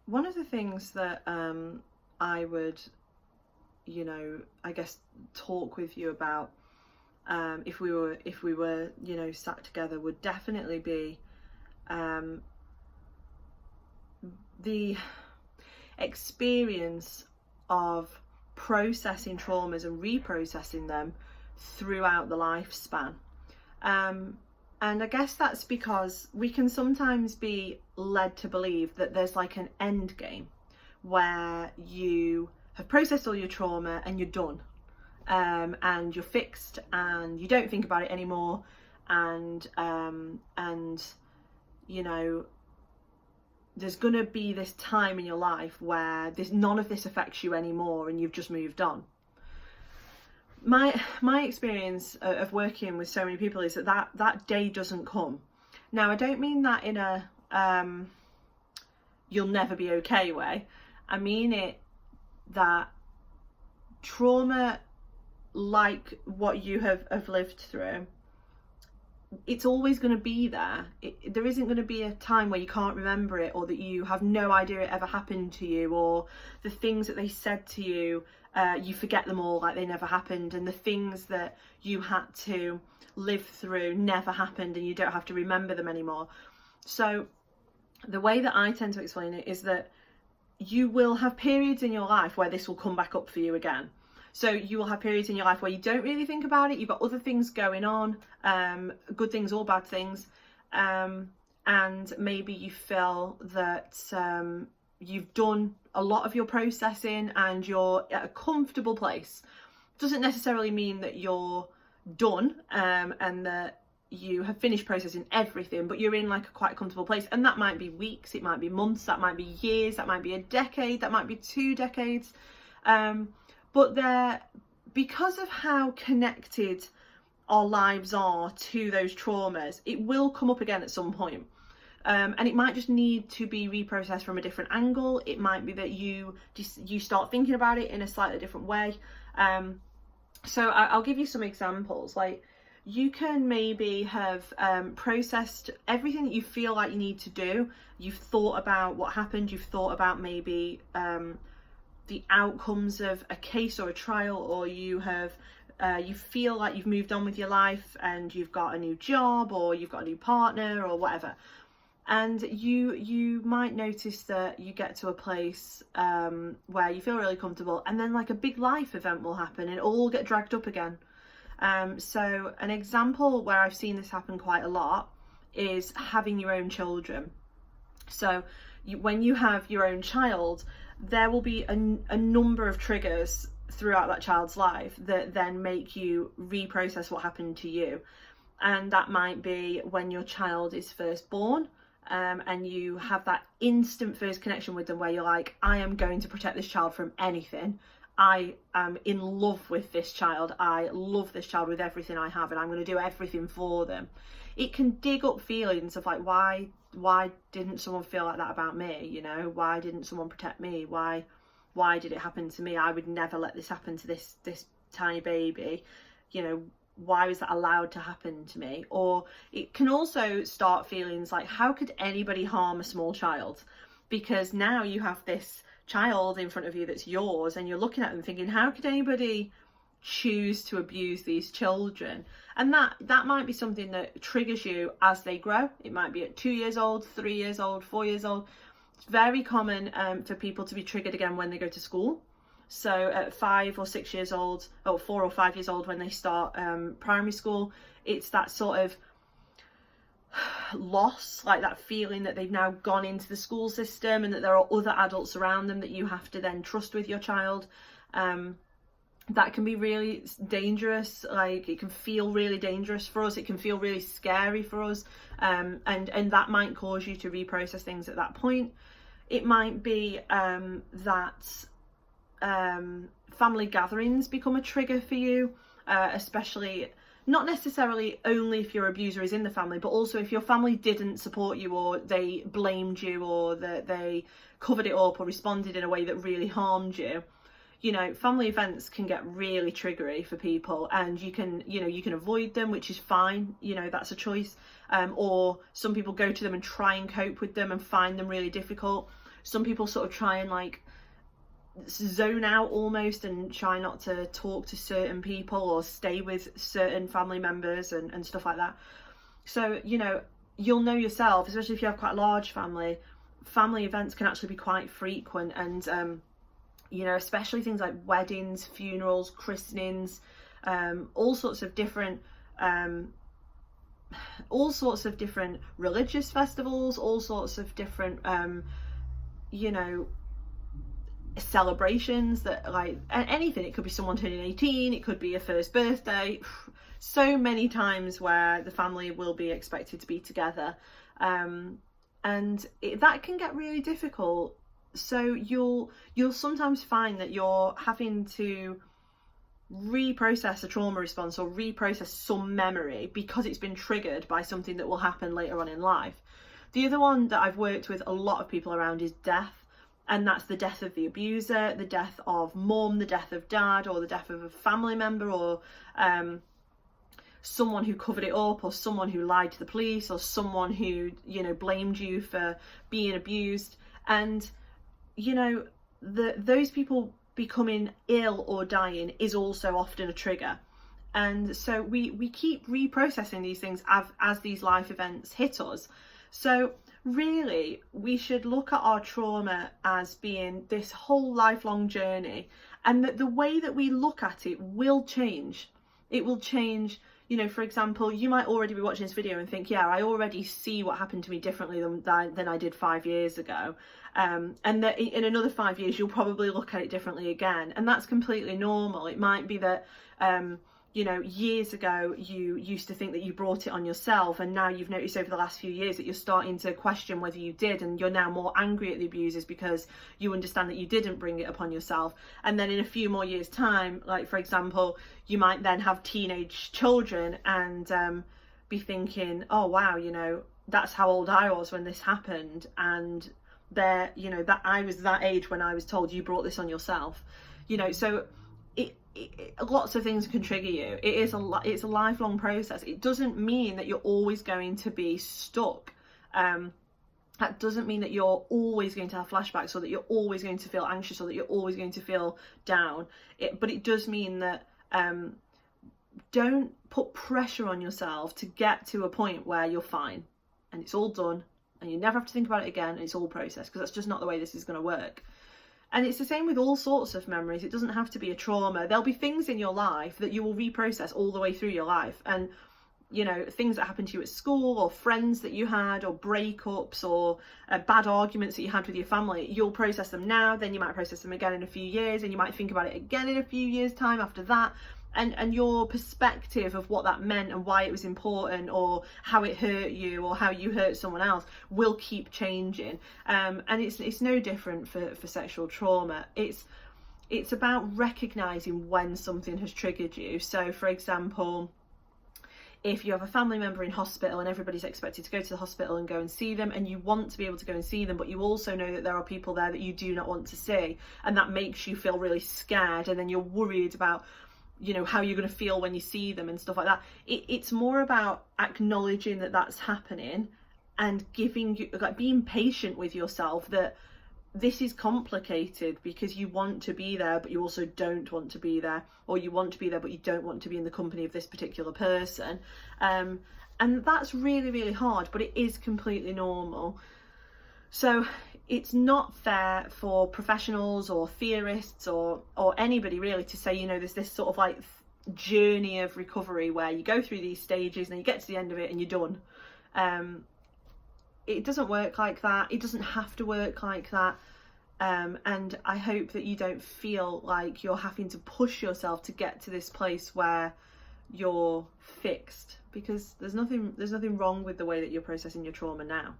one of the things that I would, I guess, talk with you about, if we were, sat together, would definitely be the experience of processing traumas and reprocessing them throughout the lifespan. And I guess that's because we can sometimes be led to believe that there's like an end game where you have processed all your trauma and you're done, and you're fixed and you don't think about it anymore, and there's gonna be this time in your life where none of this affects you anymore and you've just moved on. My experience of working with so many people is that day doesn't come. Now, I don't mean that in a you'll never be okay way. I mean it that trauma, like what you have lived through, it's always going to be there. There isn't going to be a time where you can't remember it, or that you have no idea it ever happened to you, or the things that they said to you, you forget them all like they never happened, and the things that you had to live through never happened and you don't have to remember them anymore. So the way that I tend to explain it is that you will have periods in your life where this will come back up for you again. So you will have periods in your life where you don't really think about it. You've got other things going on, good things or bad things. And maybe you feel that you've done a lot of your processing and you're at a comfortable place. Doesn't necessarily mean that you're done, and that you have finished processing everything, but you're in like a quite comfortable place. And that might be weeks, it might be months, that might be years, that might be a decade, that might be 2 decades. But because of how connected our lives are to those traumas, it will come up again at some point. And it might just need to be reprocessed from a different angle. It might be that you start thinking about it in a slightly different way. So I'll give you some examples. Like, you can maybe have processed everything that you feel like you need to do. You've thought about what happened. You've thought about maybe the outcomes of a case or a trial, or you feel like you've moved on with your life and you've got a new job, or you've got a new partner, or whatever. And you might notice that you get to a place where you feel really comfortable, and then like a big life event will happen and it'll all get dragged up again. So an example where I've seen this happen quite a lot is having your own children. So when you have your own child, there will be a number of triggers throughout that child's life that then make you reprocess what happened to you. And that might be when your child is first born, and you have that instant first connection with them where you're like, I am going to protect this child from anything. I am in love with this child. I love this child with everything I have, and I'm going to do everything for them. It can dig up feelings of like, why didn't someone feel like that about me? Why didn't someone protect me? Why did it happen to me? I would never let this happen to this tiny baby. Why was that allowed to happen to me? Or it can also start feelings like, how could anybody harm a small child? Because now you have this child in front of you that's yours, and you're looking at them thinking, how could anybody choose to abuse these children? And that might be something that triggers you as they grow. It might be at 2 years old, 3 years old, 4 years old. It's very common for people to be triggered again when they go to school. So at 5 or 6 years old, or 4 or 5 years old when they start primary school, it's that sort of loss, like that feeling that they've now gone into the school system and that there are other adults around them that you have to then trust with your child. That can be really dangerous. Like, it can feel really dangerous for us. It can feel really scary for us. And that might cause you to reprocess things at that point. It might be that family gatherings become a trigger for you, especially not necessarily only if your abuser is in the family, but also if your family didn't support you, or they blamed you, or that they covered it up or responded in a way that really harmed you. Family events can get really triggery for people, and you can avoid them, which is fine. That's a choice. Or some people go to them and try and cope with them and find them really difficult. Some people sort of try and like zone out almost and try not to talk to certain people or stay with certain family members and stuff like that. So, you know, you'll know yourself, especially if you have quite a large family events can actually be quite frequent, and you know, especially things like weddings, funerals, christenings, all sorts of different religious festivals, all sorts of different you know, celebrations that, like, anything. It could be someone turning 18, it could be a first birthday. So many times where the family will be expected to be together, and that can get really difficult. So you'll sometimes find that you're having to reprocess a trauma response or reprocess some memory because it's been triggered by something that will happen later on in life. The other one that I've worked with a lot of people around is death. And that's the death of the abuser, the death of mum, the death of dad, or the death of a family member, or someone who covered it up, or someone who lied to the police, or someone who, you know, blamed you for being abused. And, you know, those people becoming ill or dying is also often a trigger. And so we keep reprocessing these things as these life events hit us. So really, we should look at our trauma as being this whole lifelong journey, and that the way that we look at it will change. It will change. You know, for example, you might already be watching this video and think, yeah, I already see what happened to me differently than I did 5 years ago. And that in another 5 years, you'll probably look at it differently again. And that's completely normal. It might be that, you know, years ago you used to think that you brought it on yourself, and now you've noticed over the last few years that you're starting to question whether you did, and you're now more angry at the abusers because you understand that you didn't bring it upon yourself. And then in a few more years' time, like for example, you might then have teenage children and be thinking, oh wow, you know, that's how old I was when this happened, and there, you know, that I was that age when I was told you brought this on yourself. You know, so lots of things can trigger you. It's a lifelong process. It doesn't mean that you're always going to be stuck. That doesn't mean that you're always going to have flashbacks, or that you're always going to feel anxious, or that you're always going to feel down. But it does mean that don't put pressure on yourself to get to a point where you're fine and it's all done and you never have to think about it again and it's all processed, because that's just not the way this is going to work. And it's the same with all sorts of memories. It doesn't have to be a trauma. There'll be things in your life that you will reprocess all the way through your life. And, you know, things that happened to you at school, or friends that you had, or breakups, or bad arguments that you had with your family, you'll process them now, then you might process them again in a few years, and you might think about it again in a few years' time after that. And your perspective of what that meant and why it was important, or how it hurt you, or how you hurt someone else, will keep changing. And it's no different for sexual trauma. It's about recognizing when something has triggered you. So for example, if you have a family member in hospital and everybody's expected to go to the hospital and go and see them, and you want to be able to go and see them, but you also know that there are people there that you do not want to see, and that makes you feel really scared, and then you're worried about, you know, how you're going to feel when you see them and stuff like that. It's more about acknowledging that that's happening, and giving you, like, being patient with yourself, that this is complicated because you want to be there but you also don't want to be there, or you want to be there but you don't want to be in the company of this particular person, and that's really, really hard, but it is completely normal. So it's not fair for professionals or theorists or anybody really to say, you know, there's this sort of like journey of recovery where you go through these stages and you get to the end of it and you're done. It doesn't work like that. It doesn't have to work like that. And I hope that you don't feel like you're having to push yourself to get to this place where you're fixed, because there's nothing wrong with the way that you're processing your trauma now.